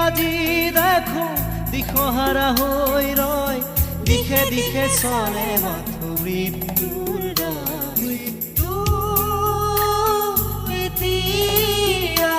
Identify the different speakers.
Speaker 1: আজি দেখো দিশহাৰা হৈ ৰয় দিশে দিশে চলে মাথো মৃত্যুৰ মৃত্যু এতিয়া